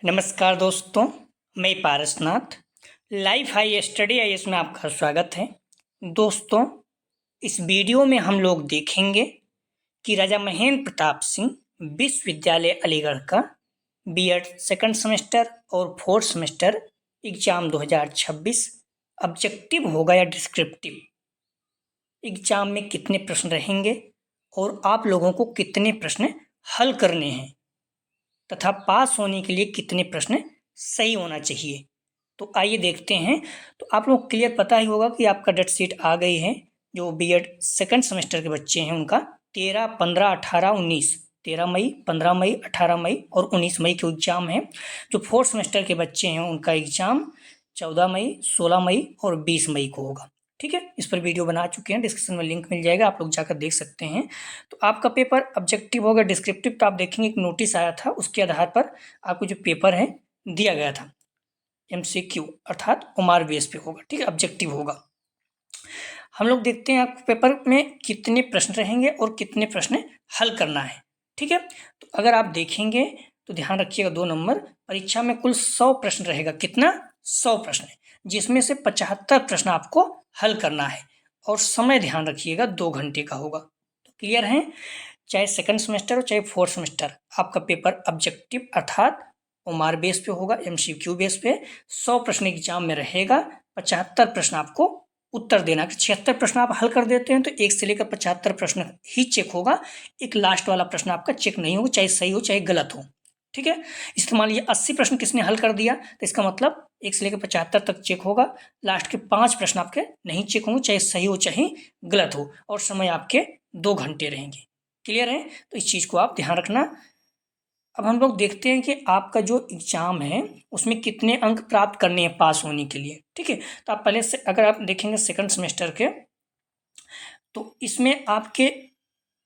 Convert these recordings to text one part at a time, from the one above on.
नमस्कार दोस्तों, मैं Parasnath life high study IAS में आपका स्वागत है। दोस्तों, इस वीडियो में हम लोग देखेंगे कि राजा महेंद्र प्रताप सिंह विश्वविद्यालय अलीगढ़ का बीएड सेकंड सेमेस्टर और फोर्थ सेमेस्टर एग्जाम 2026 ऑब्जेक्टिव होगा या डिस्क्रिप्टिव एग्जाम में कितने प्रश्न रहेंगे और आप लोगों को कितने प्रश्न हल करने हैं तथा पास होने के लिए कितने प्रश्न सही होना चाहिए। तो आइए देखते हैं। तो आप लोग क्लियर पता ही होगा कि आपका डेट शीट आ गई है। जो बीएड सेकंड सेमेस्टर के बच्चे हैं उनका 13, 15, 18, 19, 13 मई, 15 मई, 18 मई और 19 मई के एग्जाम है। जो फोर्थ सेमेस्टर के बच्चे हैं उनका एग्जाम 14 मई, 16 मई और 20 मई को होगा। ठीक है, इस पर वीडियो बना चुके हैं, डिस्क्रिप्शन में लिंक मिल जाएगा, आप लोग जाकर देख सकते हैं। तो आपका पेपर ऑब्जेक्टिव होगा। डिस्क्रिप्टिव तो आप देखेंगे एक नोटिस आया था, उसके आधार पर आपको जो पेपर है दिया गया था MCQ अर्थात ओमार बेस पे होगा। ठीक है, ऑब्जेक्टिव होगा। हम लोग देखते हैं आपके पेपर में कितने प्रश्न रहेंगे और कितने प्रश्न हल करना है। ठीक है, तो अगर आप देखेंगे तो ध्यान रखिएगा 2 नंबर, परीक्षा में कुल 100 प्रश्न रहेगा। कितना? 100 प्रश्न, जिसमें से 75 प्रश्न आपको हल करना है और समय ध्यान रखिएगा 2 घंटे का होगा। तो क्लियर है? चाहे सेकंड सेमेस्टर हो चाहे फोर्थ सेमेस्टर, आपका पेपर ऑब्जेक्टिव अर्थात ओमार बेस पे होगा, MCQ बेस पे 100 प्रश्न एग्जाम में रहेगा। 75 प्रश्न आपको उत्तर देना। 76 प्रश्न आप हल कर देते हैं तो 1 से लेकर 75 प्रश्न ही चेक होगा। एक लास्ट वाला प्रश्न आपका चेक नहीं होगा, चाहे सही हो चाहे गलत हो। ठीक है, इसमें मान लीजिए 80 प्रश्न किसने हल कर दिया तो इसका मतलब 1 से लेकर 75 तक चेक होगा। लास्ट के 5 प्रश्न आपके नहीं चेक होंगे, चाहे सही हो चाहे गलत हो, और समय आपके 2 घंटे रहेंगे। क्लियर है? तो इस चीज़ को आप ध्यान रखना। अब हम लोग देखते हैं कि आपका जो एग्जाम है उसमें कितने अंक प्राप्त करने हैं पास होने के लिए। ठीक है, तो आप पहले से अगर आप देखेंगे सेकंड सेमेस्टर के, तो इसमें आपके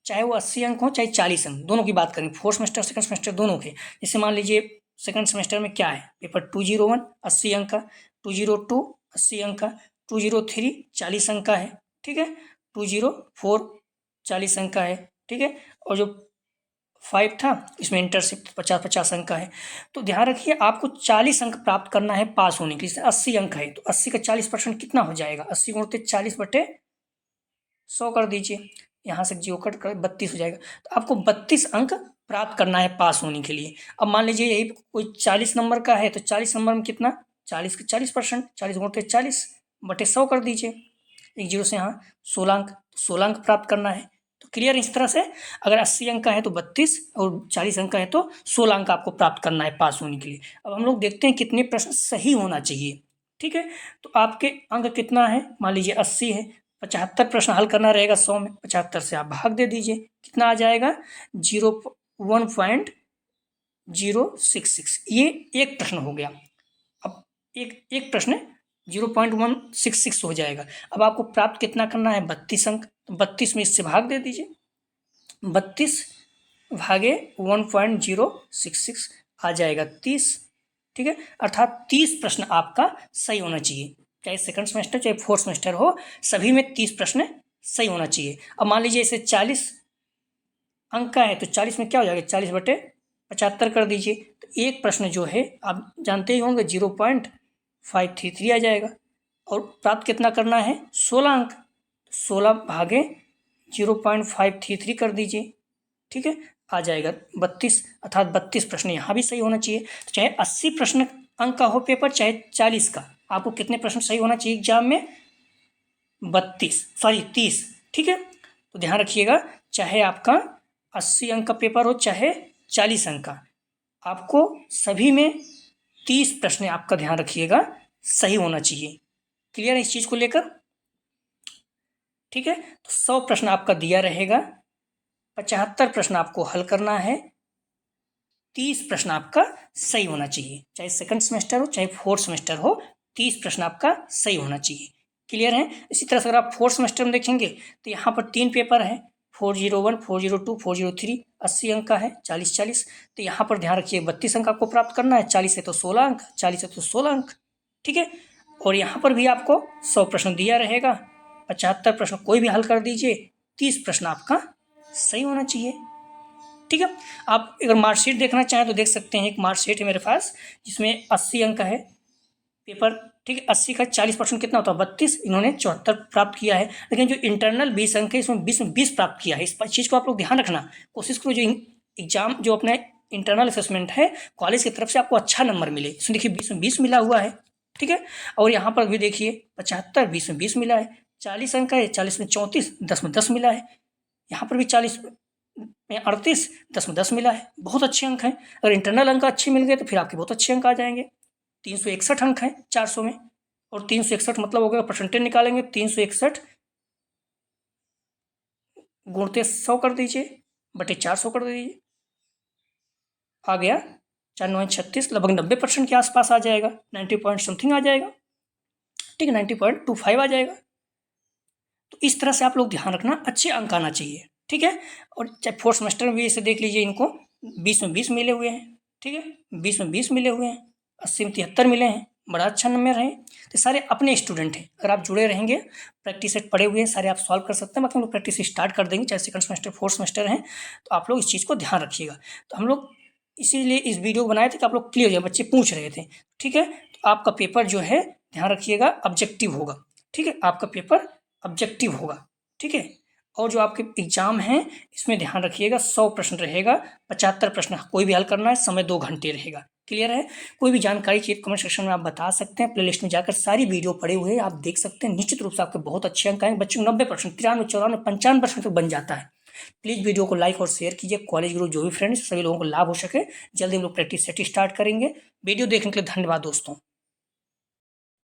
चाहे वो 80 अंक हो चाहे 40 अंक, दोनों की बात करें, फोर्थ सेमेस्टर सेकंड सेमेस्टर दोनों के। जैसे मान लीजिए सेकंड सेमेस्टर में क्या है, पेपर 201 80 अंक का, 202 80 अंक का, 203 40 अंक का है। ठीक है, 204 40 अंक का है। ठीक है, और जो 5 था इसमें इंटरशिप 50-50 अंक का है। तो ध्यान रखिए आपको 40 अंक प्राप्त करना है पास होने के लिए। 80 अंक है तो 80 का 40% कितना हो जाएगा? 80 गुणित 40/100 कर दीजिए, यहाँ से जीरो कट कर 32 हो जाएगा। तो आपको 32 अंक प्राप्त करना है पास होने के लिए। अब मान लीजिए यही कोई 40 नंबर का है तो 40 नंबर में कितना? 40 का 40%, 40 गुणित 40/100 कर दीजिए। एक जीरो से यहाँ 16 अंक, 16 अंक प्राप्त करना है। तो क्लियर इस तरह से, अगर 80 अंक का है तो 32 और 40 अंक का है तो 16 अंक आपको प्राप्त करना है पास होने के लिए। अब हम लोग देखते हैं कितने प्रश्न सही होना चाहिए। ठीक है, तो आपके अंक कितना है? मान लीजिए 80 है, 75 प्रश्न हल करना रहेगा 100 में, 75 से आप भाग दे दीजिए, कितना आ जाएगा? 1.66। ये एक प्रश्न हो गया। अब एक एक प्रश्न 0.166 हो जाएगा। अब आपको प्राप्त कितना करना है? 32 अंक। तो 32 में इससे भाग दे दीजिए, 32 भागे 1.066 आ जाएगा 30। ठीक है, अर्थात 30 प्रश्न आपका सही होना चाहिए। चाहे सेकंड सेमेस्टर चाहे फोर्थ सेमेस्टर हो, सभी में 30 प्रश्न सही होना चाहिए। अब मान लीजिए इसे 40 अंक का है तो 40 में क्या हो जाएगा? 40/75 कर दीजिए। तो एक प्रश्न जो है आप जानते ही होंगे 0.533 आ जाएगा। और प्राप्त कितना करना है? 16 अंक। 16 भागे 0.533 कर दीजिए। ठीक है, आ जाएगा 32, अर्थात 32 प्रश्न यहाँ भी सही होना चाहिए। तो चाहे 80 प्रश्न अंक का हो पेपर चाहे 40 का, आपको कितने प्रश्न सही होना चाहिए एग्जाम में? 30। ठीक है, तो ध्यान रखिएगा, चाहे आपका 80 अंक का पेपर हो चाहे 40 अंक का, आपको सभी में 30 प्रश्न आपका ध्यान रखिएगा सही होना चाहिए। क्लियर है इस चीज़ को लेकर? ठीक है, तो 100 प्रश्न आपका दिया रहेगा, 75 प्रश्न आपको हल करना है, 30 प्रश्न आपका सही होना चाहिए। चाहे सेकंड सेमेस्टर हो चाहे फोर्थ सेमेस्टर हो, 30 प्रश्न आपका सही होना चाहिए। क्लियर है? इसी तरह से अगर आप फोर्थ सेमेस्टर में देखेंगे तो यहाँ पर 3 पेपर है, 401, 402, 403, 80 अंक का है, 40-40। तो यहाँ पर ध्यान रखिए 32 अंक आपको प्राप्त करना है। 40 है तो 16 अंक, 40 है तो 16 अंक। ठीक है, और यहाँ पर भी आपको 100 प्रश्न दिया रहेगा, 75 प्रश्न कोई भी हल कर दीजिए, 30 प्रश्न आपका सही होना चाहिए। ठीक है। आप अगर मार्कशीट देखना चाहें तो देख सकते हैं, एक मार्कशीट है मेरे पास जिसमें 80 अंक का है पेपर, ठीक है। 80 का 40% कितना होता है? 32। इन्होंने 74 प्राप्त किया है। लेकिन जो इंटरनल 20 अंक है, इसमें 20 में 20 प्राप्त किया है। इस चीज़ को आप लोग ध्यान रखना, कोशिश करो जो एग्जाम जो अपना इंटरनल असेसमेंट है कॉलेज की तरफ से आपको अच्छा नंबर मिले। इसमें देखिए 20 में 20 मिला हुआ है, ठीक है। और यहाँ पर भी देखिए 75, 20 में 20 मिला है। 40 अंक का है, 40 में 34, 10 में 10 मिला है। यहाँ पर भी 40 में 38, 10 में 10 मिला है। बहुत अच्छे अंक हैं। अगर इंटरनल अंक अच्छे मिल गए तो फिर आपके बहुत अच्छे अंक आ जाएंगे। 361 अंक हैं 400 में, और 361 मतलब हो गया, परसेंटेज निकालेंगे 361 गुणते 100 कर दीजिए, बटे 400 कर दीजिए, आ गया 4 9 36, लगभग 90% के आसपास आ जाएगा। 90 पॉइंट समथिंग आ जाएगा, ठीक है। 90.25 आ जाएगा। तो इस तरह से आप लोग ध्यान रखना, अच्छे अंक आना चाहिए, ठीक है। और चाहे फोर्थ सेमेस्टर में भी इसे देख लीजिए, इनको 20 में 20 मिले हुए हैं, ठीक है। 20 में 20 मिले हुए हैं, 80 में 73 मिले हैं, बड़ा अच्छा नंबर है। तो सारे अपने स्टूडेंट हैं, अगर आप जुड़े रहेंगे, प्रैक्टिस सेट पड़े हुए हैं, सारे आप सॉल्व कर सकते हैं। बाकी हम लोग प्रैक्टिस स्टार्ट कर देंगे, चाहे सेकंड सेमेस्टर फोर्थ सेमेस्टर हैं, तो आप लोग इस चीज़ को ध्यान रखिएगा। तो हम लोग इसीलिए इस वीडियो को बनाए थे कि आप लोग क्लियर हो जाए, बच्चे पूछ रहे थे, ठीक है। तो आपका पेपर जो है ध्यान रखिएगा ऑब्जेक्टिव होगा, ठीक है। आपका पेपर ऑब्जेक्टिव होगा, ठीक है। और जो आपके एग्जाम हैं इसमें ध्यान रखिएगा 100 प्रश्न रहेगा, 75 प्रश्न कोई भी हल करना है, समय 2 घंटे रहेगा। क्लियर है? कोई भी जानकारी चाहिए कमेंट सेक्शन में आप बता सकते हैं। प्लेलिस्ट में जाकर सारी वीडियो पड़े हुए हैं, आप देख सकते हैं। निश्चित रूप से आपके बहुत अच्छे अंक आएंगे। बच्चों को 90%, 93, 94, 95% तक बन जाता है। प्लीज़ वीडियो को लाइक और शेयर कीजिए। कॉलेज गुरु जो भी फ्रेंड्स, सभी लोगों को लाभ हो सके। जल्दी हम लोग प्रैक्टिस सेट स्टार्ट करेंगे। वीडियो देखने के लिए धन्यवाद दोस्तों।